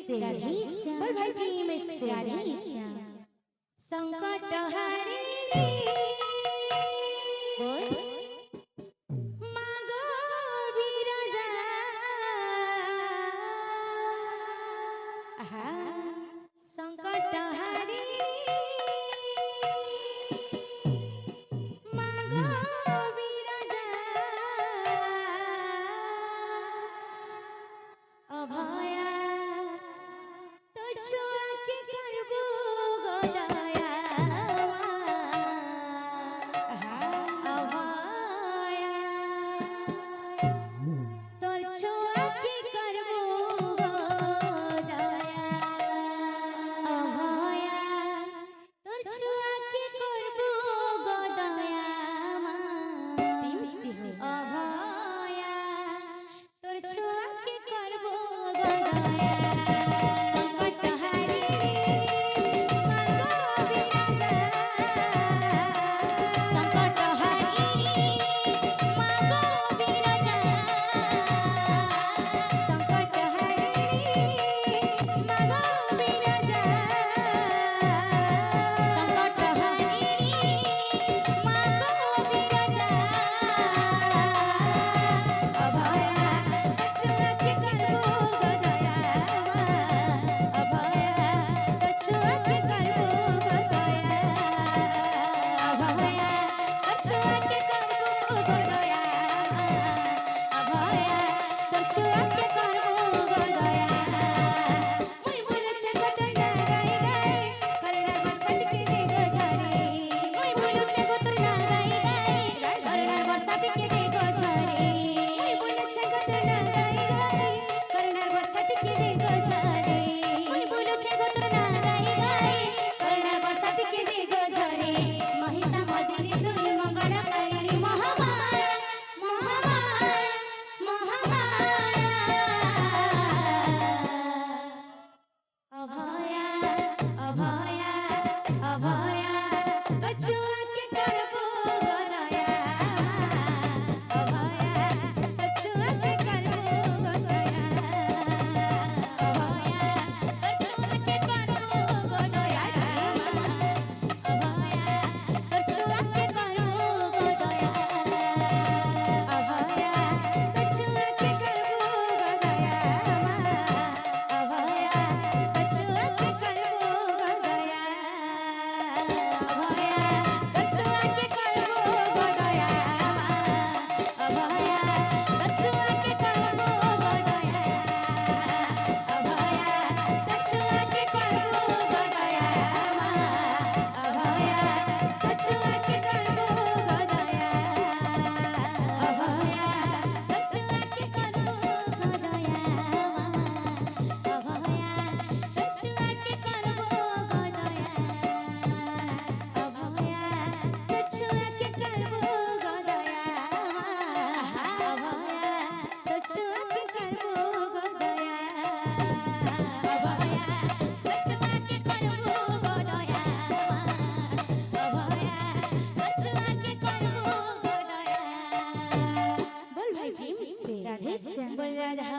से बोल भाई प्रेम से संकट हरिणी बोल मागो विरजा संकट हरिणी मागो विरजा अभया तो छुआ के करबो गोदया अभया तोर छुआ के करबो गोदया अभया तोर छुआ के करबो गोदया प्रेम से अभया तोर छुआ के करबो गोदया संकट हरिणी मागो विरजा संकट हरिणी मागो विरजा संकट हरिणी मागो विरजा संकट हरिणी मागो विरजा अभया छुआ के करबो गोदया अभया छुआ के करबो गोदया अभया छुआ के करबो गोदया अभया छुआ के करबो गोदया मुई बोले छे गोतर ना गाई गाई करना बरसात के देखो झरे मुई बोले छे गोतर ना गाई गाई करना बरसात के देखो झरे मुई बोले छे गोतर ना गाई गाई करना बरसात के देखो झरे मुई बोले छे गोतर ना गाई गाई करना बरसात के देखो झरे महिषा मदिनी दुई मंगल कारिणी महामाया महामाया महामाया अभया अभया अभया कछुआ के करबो गोदया अभया कछुआ के करबो गोदया अभया कछुआ के करबो गोदया अभया कछुआ के करबो गोदया अभया कछुआ के करबो गोदया अभया कछुआ के करबो गोदया अभया कछुआ के करबो गोदया अभया कछुआ के करबो गोदया अभया कछुआ के करबो गोदया अभया कछुआ के करबो गोदया अभया कछुआ के करबो गोदया अभया कछुआ के करबो गोदया अभया कछुआ के करबो गोदया अभया कछुआ के करबो गोदया अभया कछुआ के करबो गोदया अभया कछुआ के करबो गोदया बोल भाई प्रेम से राधे श्याम बोल राधा